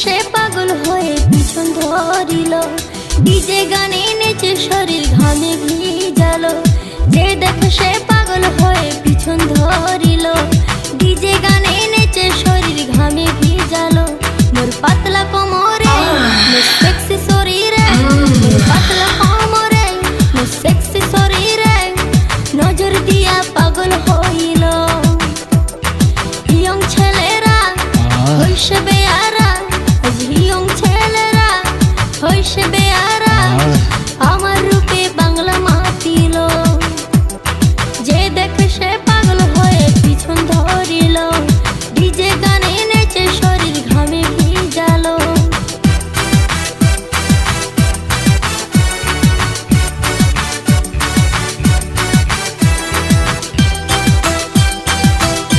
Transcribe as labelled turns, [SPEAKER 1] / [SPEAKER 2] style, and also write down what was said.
[SPEAKER 1] সে পাগল হয়ে পিছন ধরিল। ডিজে গানে নেচে শরীর ঘামে ভিজালো, যে দেখে সে পাগল হয়ে পিছন ধরিল।